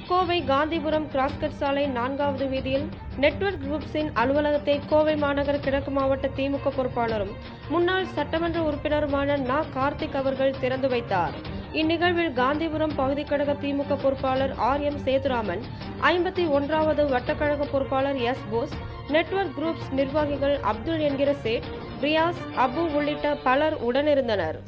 Kovai Gandhipuram cross cut சாலை 4வது வீதியில் நெட்வொர்க் குரூப்ஸின் அலுவலகத்தை கோவை மாநகர கிழக்கு மாவட்ட திமுக பொறுப்பாளரும் முன்னாள் சட்டமன்ற உறுப்பினருமான நா. கார்த்திக் அவர்கள் திறந்து வைத்தார். இந்நிகழ்வில் காந்திபுரம் பகுதி கழக திமுக பொறுப்பாளர் R.M. சேதுராமன், 51வது வட்டக்கழக பொறுப்பாளர் S. போஸ், நெட்வொர்க் குரூப்ஸ் நிர்வாகிகள் அப்துல் என்கிற சேட், ரியாஸ், அபு உள்ளிட்ட பலர் உடனிருந்தனர்.